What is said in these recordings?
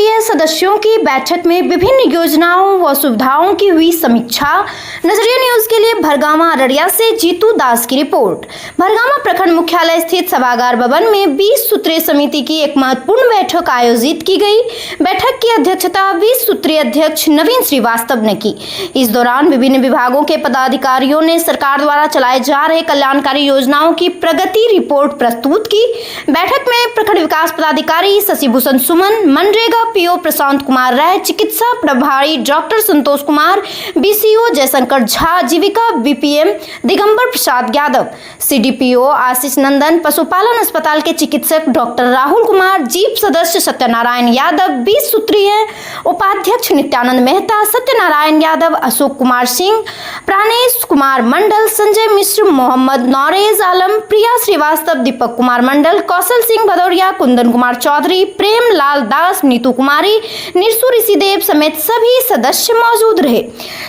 स्तरीय सदस्यों की बैठक में विभिन्न योजनाओं व सुविधाओं की हुई समीक्षा। नजरिया न्यूज के लिए भरगामा अररिया से जीतू दास की रिपोर्ट। भरगामा प्रखंड मुख्यालय स्थित सभागार भवन में 20 सूत्रीय समिति की एक महत्वपूर्ण बैठक आयोजित की गई। बैठक की अध्यक्षता 20 सूत्रीय अध्यक्ष नवीन श्रीवास्तव ने की। इस दौरान विभिन्न विभागों के पदाधिकारियों ने सरकार द्वारा चलाए जा रहे कल्याणकारी योजनाओं की प्रगति रिपोर्ट प्रस्तुत की। बैठक में प्रखंड विकास पदाधिकारी शशिभूषण सुमन, मनरेगा पीओ प्रशांत कुमार राय, चिकित्सा प्रभारी डॉक्टर संतोष कुमार, बीसीओ जयशंकर झा, जीविका बीपीएम दिगंबर प्रसाद यादव, सीडीपीओ आशीष नंदन, पशुपालन अस्पताल के चिकित्सक डॉक्टर राहुल कुमार, जीप सदस्य सत्यनारायण यादव, 20 सूत्रीय उपाध्यक्ष नित्यानंद मेहता, सत्यनारायण यादव, अशोक कुमार सिंह, प्राणेश कुमार मंडल, संजय मिश्र, मोहम्मद नौरेज आलम, प्रिया श्रीवास्तव, दीपक कुमार मंडल, कौशल सिंह भदौरिया, कुंदन कुमार चौधरी, प्रेम लाल दास, नीतू कुमारी, निरसू ऋषिदेव समेत सभी सदस्य मौजूद रहे।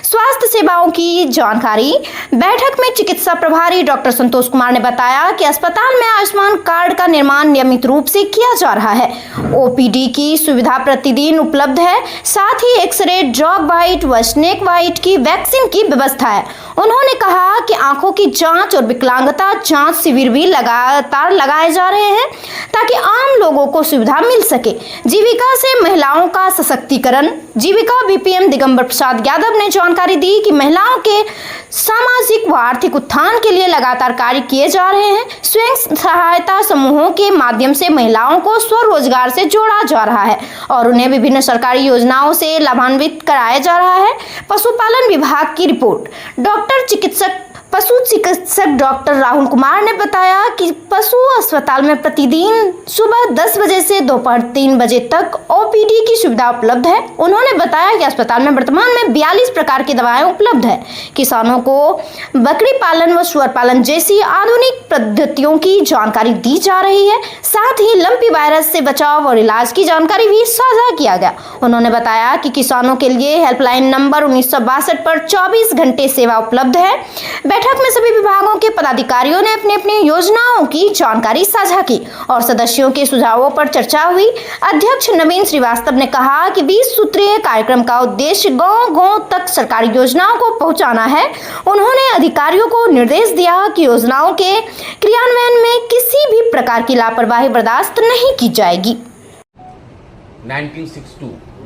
स्वास्थ्य सेवाओं की जानकारी। बैठक में चिकित्सा प्रभारी डॉक्टर संतोष कुमार ने बताया कि अस्पताल में आयुष्मान कार्ड का निर्माण नियमित रूप से किया जा रहा है। ओपीडी की सुविधा प्रतिदिन उपलब्ध है, साथ ही एक्सरे, डॉग बाइट व स्नेक बाइट की वैक्सीन की व्यवस्था है। उन्होंने कहा कि आंखों की जांच और विकलांगता जांच शिविर भी लगातार लगाए जा रहे हैं ताकि आम लोगों को सुविधा मिल सके। जीविका से महिलाओं का सशक्तिकरण। जीविका बीपीएम दिगंबर प्रसाद यादव ने जानकारी दी कि महिलाओं के सामाजिक व आर्थिक उत्थान के लिए लगातार कार्य किए जा रहे हैं। स्वयं सहायता समूहों के माध्यम से महिलाओं को स्वरोजगार से जोड़ा जा रहा है और उन्हें विभिन्न सरकारी योजनाओं से लाभान्वित कराया जा रहा है। पशुपालन विभाग की रिपोर्ट। पशु चिकित्सक डॉक्टर राहुल कुमार ने बताया कि पशु अस्पताल में प्रतिदिन सुबह 10 बजे से दोपहर 3 बजे तक ओपीडी की सुविधा उपलब्ध है। उन्होंने बताया कि अस्पताल में वर्तमान में 42 प्रकार की दवाएं उपलब्ध है। किसानों को बकरी पालन व सुअर पालन जैसी आधुनिक पद्धतियों की जानकारी दी जा रही है। साथ ही लंपी वायरस से बचाव और इलाज की जानकारी भी साझा किया गया। उन्होंने बताया कि किसानों के लिए हेल्पलाइन नंबर 1962 पर 24 घंटे सेवा उपलब्ध है। बैठक में सभी विभागों के पदाधिकारियों ने अपनी अपनी योजनाओं की जानकारी साझा की और सदस्यों के सुझावों पर चर्चा हुई। अध्यक्ष नवीन श्रीवास्तव ने कहा कि 20 सूत्रीय कार्यक्रम का उद्देश्य गांव-गांव तक सरकारी योजनाओं को पहुंचाना है। उन्होंने अधिकारियों को निर्देश दिया कि योजनाओं के क्रियान्वयन में किसी भी प्रकार की लापरवाही बर्दाश्त नहीं की जाएगी।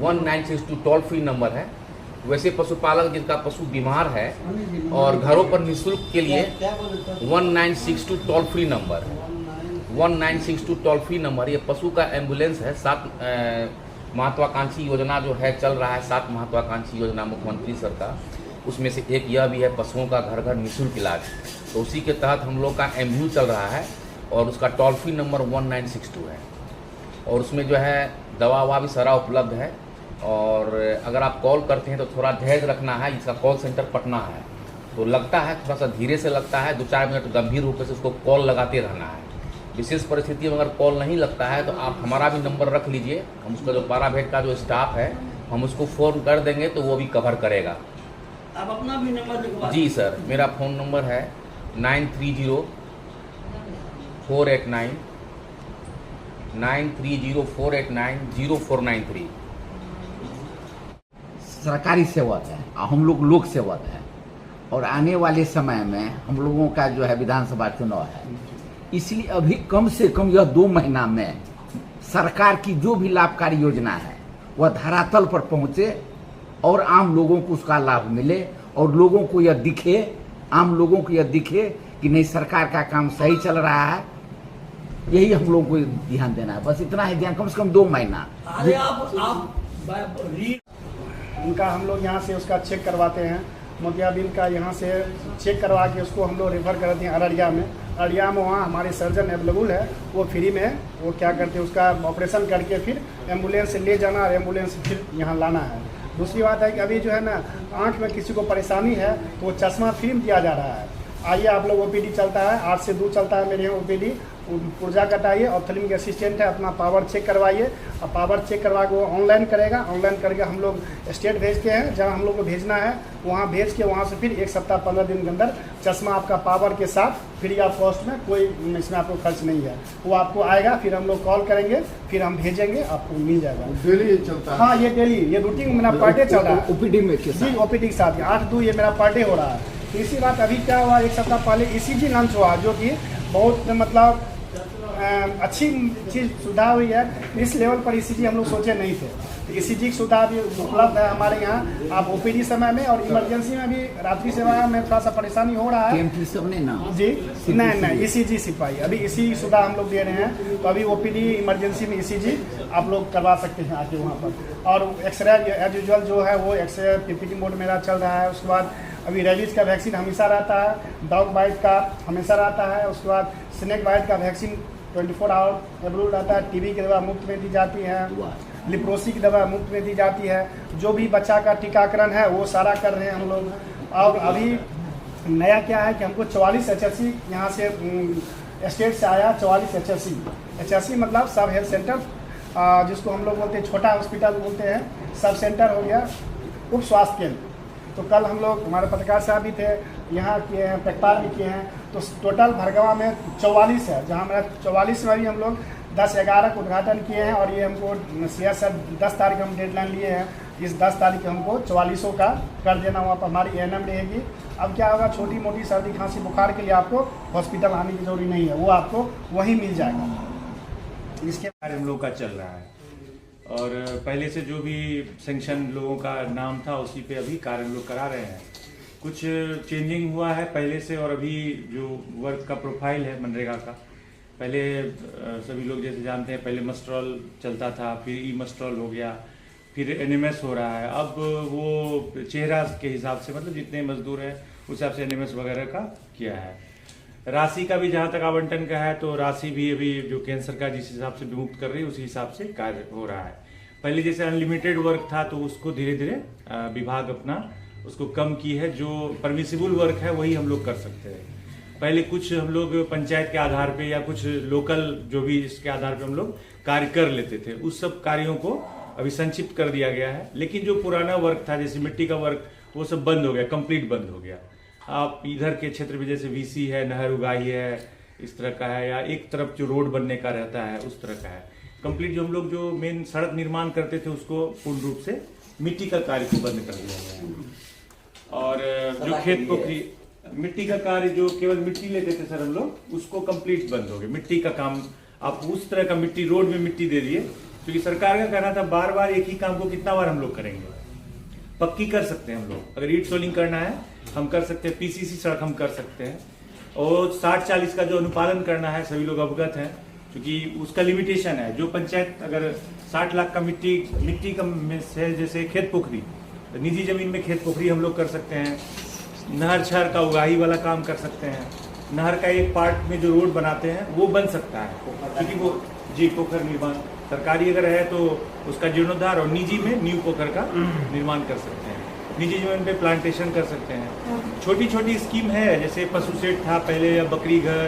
1962 टोल फ्री नंबर है। वैसे पशुपालक जिनका पशु बीमार है और घरों पर निःशुल्क के लिए 1962 टोल फ्री नंबर है। 1962 टोल फ्री नंबर, ये पशु का एम्बुलेंस है। 7 महत्वाकांक्षी योजना जो है चल रहा है, 7 महत्वाकांक्षी योजना मुख्यमंत्री सरकार, उसमें से एक यह भी है पशुओं का घर घर निःशुल्क इलाज। तो उसी के तहत हम लोग का एम्बू चल रहा है और उसका टोल फ्री नंबर 1962 है और उसमें जो है दवा ववा भी सारा उपलब्ध है। और अगर आप कॉल करते हैं तो थोड़ा धैर्य रखना है। इसका कॉल सेंटर पटना है, तो लगता है थोड़ा सा धीरे से लगता है, 2-4 मिनट गंभीर रूप से उसको कॉल लगाते रहना है। विशेष परिस्थिति में अगर कॉल नहीं लगता है तो आप हमारा भी नंबर रख लीजिए। हम उसका जो पाराभेट का जो स्टाफ है हम उसको फ़ोन कर देंगे तो वो भी कवर करेगा। आप अपना भी नंबर लिखवा। जी सर, मेरा फ़ोन नंबर है 930-489-0493। सरकारी सेवक है, हम लोग लोक सेवक है और आने वाले समय में हम लोगों का जो है विधानसभा चुनाव है, इसलिए अभी कम से कम यह 2 महीना में सरकार की जो भी लाभकारी योजना है वह धरातल पर पहुंचे और आम लोगों को उसका लाभ मिले और लोगों को यह दिखे, आम लोगों को यह दिखे कि नहीं सरकार का काम सही चल रहा है। यही हम लोगों को ध्यान देना है, बस इतना ही ध्यान, कम से कम 2 महीना। अरे आप उनका हम लोग यहाँ से उसका चेक करवाते हैं। मोतियाबिंद का यहाँ से चेक करवा के उसको हम लोग रेफ़र करते हैं अररिया में। अररिया में वहाँ हमारे सर्जन अवेलेबल है, वो फ्री में वो क्या करते हैं उसका ऑपरेशन करके फिर एम्बुलेंस से ले जाना और एम्बुलेंस फिर यहाँ लाना है। दूसरी बात है कि अभी जो है ना आँख में किसी को परेशानी है तो वो चश्मा फ्री में दिया जा रहा है। आइए आप लोग ओपीडी चलता है 8 से 2 चलता है मेरे यहाँ ओपीडी। पुर्जा कटाइए, ऑप्थेल्मिक असिस्टेंट है, अपना पावर चेक करवाइए। और पावर चेक करवा के वो ऑनलाइन करेगा, ऑनलाइन करके हम लोग स्टेट भेजते हैं, जहाँ हम लोग को भेजना है वहाँ भेज के वहाँ से फिर 1 सप्ताह 15 दिन के अंदर चश्मा आपका पावर के साथ फ्री ऑफ कॉस्ट में, कोई इसमें आपको खर्च नहीं है, वो आपको आएगा, फिर हम लोग कॉल करेंगे, फिर हम भेजेंगे, आपको मिल जाएगा। डेली चलता है? हाँ, ये डेली, ये रूटीन मेरा पर डे चल रहा है। ओपीडी में जी, ओपीडी के साथ 8-2 ये मेरा पर डे हो रहा है। तो इसी बात अभी क्या हुआ, 1 सप्ताह पहले ECG लॉन्च हुआ, जो कि बहुत मतलब अच्छी चीज़ सुविधा हुई है। इस लेवल पर ECG हम लोग सोचे नहीं थे। तो ECG की सुविधा भी उपलब्ध है हमारे यहाँ। आप ओपीडी समय में और इमरजेंसी में भी, रात्रि सेवा में थोड़ा सा परेशानी हो रहा है जी। नहीं, ECG सिपाही अभी इसी सुविधा हम लोग दे रहे हैं। तो अभी ओपीडी इमरजेंसी में ECG आप लोग करवा सकते हैं आके वहाँ पर। और एक्सरे एज यूजुअल जो है वो एक्सरे PPT मोड मेरा चल रहा है। उसके बाद अभी रेबीज का वैक्सीन हमेशा रहता है, डॉग बाइट का हमेशा रहता है, उसके बाद स्नेक बाइट का वैक्सीन 24 आवर अवेलेबल रहता है। टीबी की दवा मुफ्त में दी जाती है, लिप्रोसी की दवा मुफ्त में दी जाती है। जो भी बच्चा का टीकाकरण है वो सारा कर रहे हैं हम लोग। और अभी नया क्या है कि हमको 44 HSC यहाँ से स्टेट से आया। 44 HSC मतलब सब हेल्थ सेंटर, जिसको हम लोग बोलते हैं छोटा हॉस्पिटल बोलते हैं, सब सेंटर हो गया, उप स्वास्थ्य केंद्र। तो कल हम लोग, हमारे पत्रकार साहब भी थे, यहाँ किए हैं, पेटपाल भी किए हैं। तो टोटल भरगवा में 44 है, जहाँ मेरा 44 में भी हम लोग 10/11 को उद्घाटन किए हैं। और ये हमको CSR 10 तारीख हम डेडलाइन लिए हैं, इस 10 तारीख हमको 44 का कर देना। वहाँ पर हमारी ANM रहेगी। अब क्या होगा, छोटी मोटी सर्दी खांसी बुखार के लिए आपको हॉस्पिटल आने की जरूरी नहीं है, वो आपको वहीं मिल जाएगा। इसके कार्य हम लोग का चल रहा है और पहले से जो भी सेंक्शन लोगों का नाम था उसी पे अभी कार्य हम लोग करा रहे हैं। कुछ चेंजिंग हुआ है पहले से, और अभी जो वर्क का प्रोफाइल है मनरेगा का, पहले सभी लोग जैसे जानते हैं पहले मस्ट्रॉल चलता था, फिर ई-मस्ट्रॉल हो गया, फिर NMS हो रहा है। अब वो चेहरा के हिसाब से, मतलब जितने मजदूर हैं उस हिसाब से NMS वगैरह का किया है। राशि का भी जहाँ तक आवंटन का है, तो राशि भी अभी जो केंद्र सरकार जिस हिसाब से विमुक्त कर रही है उसी हिसाब से कार्य हो रहा है। पहले जैसे अनलिमिटेड वर्क था तो उसको धीरे धीरे विभाग अपना उसको कम की है। जो परमिसिबल वर्क है वही हम लोग कर सकते हैं। पहले कुछ हम लोग पंचायत के आधार पे या कुछ लोकल जो भी इसके आधार पे हम लोग कार्य कर लेते थे, उस सब कार्यों को अभी संक्षिप्त कर दिया गया है। लेकिन जो पुराना वर्क था जैसे मिट्टी का वर्क, वो सब बंद हो गया, कंप्लीट बंद हो गया। आप इधर के क्षेत्र में जैसे VC है, नहर उगाही है, इस तरह का है, या एक तरफ जो रोड बनने का रहता है उस तरह का है। कंप्लीट जो हम लोग जो मेन सड़क निर्माण करते थे उसको पूर्ण रूप से मिट्टी का कार्य को बंद कर दिया गया है। और जो खेत पोखरी मिट्टी का कार्य, जो केवल मिट्टी लेते थे सर हम लोग, उसको कंप्लीट बंद हो गया। मिट्टी का काम आप उस तरह का मिट्टी, रोड में मिट्टी दे दिए, क्योंकि सरकार का कहना था बार बार एक ही काम को कितना बार हम लोग करेंगे। पक्की कर सकते हैं हम लोग, अगर ईट सोलिंग करना है हम कर सकते हैं, PCC सड़क हम कर सकते हैं। और 60-40 का जो अनुपालन करना है सभी लोग अवगत हैं, क्योंकि उसका लिमिटेशन है। जो पंचायत अगर 60 लाख का मिट्टी का में से, जैसे खेत पोखरी, निजी जमीन में खेत पोखरी हम लोग कर सकते हैं। नहर छर का उगाही वाला काम कर सकते हैं। नहर का एक पार्ट में जो रोड बनाते हैं वो बन सकता है, क्योंकि वो जी पोखर निर्माण सरकारी अगर है तो उसका जीर्णोद्धार, और निजी में न्यू पोखर का निर्माण कर सकते हैं। निजी जमीन पे प्लांटेशन कर सकते हैं। छोटी छोटी स्कीम है, जैसे पशु सेट था पहले, या बकरी घर,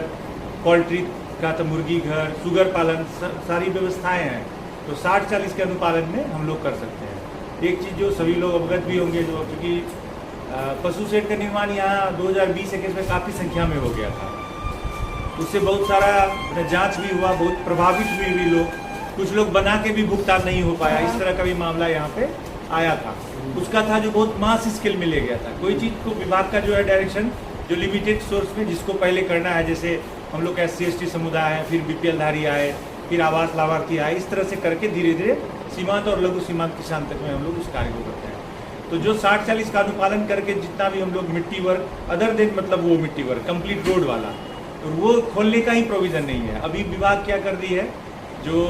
पोल्ट्री का तो मुर्गी घर, शुगर पालन, सारी व्यवस्थाएं हैं। तो 60-40 के अनुपालन में हम लोग कर सकते हैं। एक चीज़ जो सभी लोग अवगत भी होंगे, जो क्योंकि पशु सेट का निर्माण यहाँ 2020-21 में काफ़ी संख्या में हो गया था, उससे बहुत सारा जांच भी हुआ, बहुत प्रभावित भी लोग, कुछ लोग बना के भी भुगतान नहीं हो पाया, इस तरह का भी मामला यहाँ पे आया था। उसका था जो बहुत मास स्केल में ले गया था। कोई चीज़ को विभाग का जो है डायरेक्शन, जो लिमिटेड सोर्स में जिसको पहले करना है, जैसे हम लोग SC/ST समुदाय है, फिर BPL धारी आए, फिर आवास लाभार्थी आए, इस तरह से करके धीरे धीरे सीमांत और लघु सीमांत किसान तक में हम लोग उस कार्य को करते हैं। तो जो 60-40 का अनुपालन करके जितना भी हम लोग मिट्टी वर्क, अदर देन मतलब वो मिट्टी वर्क कंप्लीट रोड वाला, तो वो खोलने का ही प्रोविजन नहीं है। अभी विभाग क्या कर दी है, जो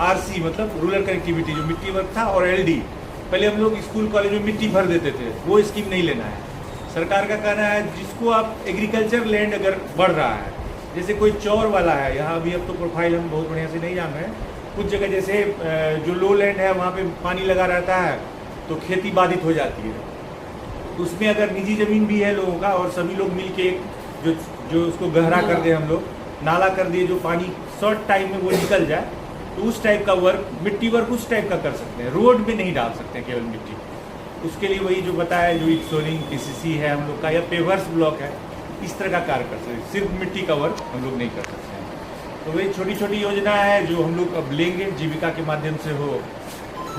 RC मतलब रूरल कनेक्टिविटी, जो मिट्टी वर्क था, और LD, पहले हम लोग स्कूल कॉलेज में मिट्टी भर देते थे, वो स्कीम नहीं लेना है। सरकार का कहना है जिसको आप एग्रीकल्चर लैंड अगर बढ़ रहा है, जैसे कोई चौर वाला है, यहाँ अभी अब तो प्रोफाइल हम बहुत बढ़िया से नहीं जान रहे हैं, कुछ जगह जैसे जो लो लैंड है वहाँ पे पानी लगा रहता है तो खेती बाधित हो जाती है। तो उसमें अगर निजी ज़मीन भी है लोगों का और सभी लोग मिल के जो उसको गहरा कर दे हम लोग, नाला कर दिए जो पानी शॉर्ट टाइम में वो निकल जाए, तो उस टाइप का वर्क, मिट्टी वर्क उस टाइप का कर सकते हैं। रोड में नहीं डाल सकते केवल मिट्टी, उसके लिए वही जो बताया, जो ईट सोलिंग पीसीसी है हम लोग का, या पेवर्स ब्लॉक है, इस तरह का कार्य कर सकते हैं। सिर्फ मिट्टी का वर्क हम लोग नहीं कर सकते हैं। तो वही छोटी छोटी योजना है जो हम लोग अब लेंगे, जीविका के माध्यम से हो,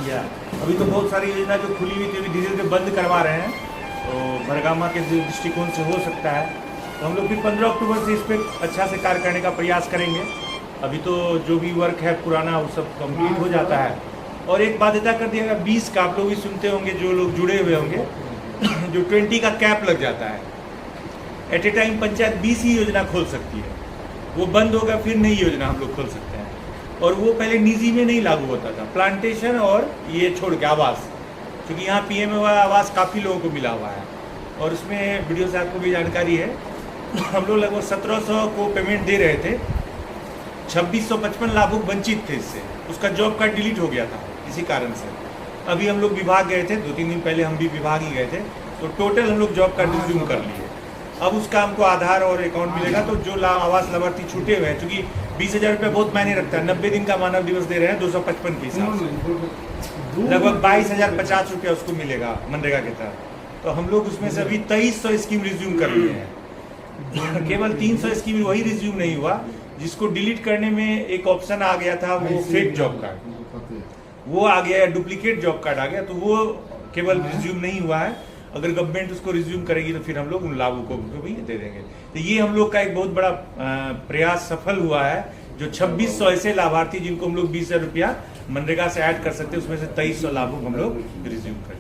या अभी तो बहुत सारी योजना जो खुली हुई थी अभी धीरे धीरे बंद करवा रहे हैं, तो भरगामा के दृष्टिकोण से हो सकता है। तो हम लोग भी 15 अक्टूबर से इस पर अच्छा से कार्य करने का प्रयास करेंगे। अभी तो जो भी वर्क है पुराना वो सब कंप्लीट हो जाता है। और एक बाध्यता कर दिया गया 20 का, आप लोग भी सुनते होंगे जो लोग जुड़े हुए होंगे, जो 20 का कैप लग जाता है। एट ए टाइम पंचायत 20 ही योजना खोल सकती है, वो बंद होगा फिर नई योजना हम लोग खोल सकते हैं। और वो पहले निजी में नहीं लागू होता था, प्लांटेशन और ये छोड़ के आवास, क्योंकि यहाँ पीएम आवास काफ़ी लोगों को मिला हुआ है। और उसमें वीडियो साहब को भी जानकारी है, हम लोग लगभग 1700 को पेमेंट दे रहे थे, 2655 लाभुक वंचित थे इससे। उसका जॉब कार्ड डिलीट हो गया था इसी कारण से। अभी हम लोग विभाग गए थे, 2-3 दिन पहले हम भी विभाग ही गए थे, तो टोटल हम लोग जॉब कार्ड रिज्यूम कर लिए। अब उसका हमको आधार और अकाउंट मिलेगा, तो जो आवास लाभार्थी छूटे हुए हैं, चूँकि 20,000 रुपये बहुत मायने रखता है, 90 दिन का मानव दिवस दे रहे हैं 255 के हिसाब से, लगभग 22,050 रुपया उसको मिलेगा मनरेगा के तहत। तो हम लोग उसमें से अभी 2300 स्कीम रिज्यूम कर लिए हैं। केवल 300 स्कीम वही रिज्यूम नहीं हुआ, जिसको डिलीट करने में एक ऑप्शन आ गया था, वो फेक जॉब कार्ड वो आ गया, या डुप्लीकेट जॉब कार्ड आ गया, तो वो केवल रिज्यूम नहीं हुआ है। अगर गवर्नमेंट उसको रिज्यूम करेगी तो फिर हम लोग उन लाभों को भी दे देंगे। तो ये हम लोग का एक बहुत बड़ा प्रयास सफल हुआ है। जो 2600 ऐसे लाभार्थी जिनको हम लोग 20,000 रुपया मनरेगा से ऐड कर सकते हैं, उसमें से 2300 लाभों को हम लोग रिज्यूम करें।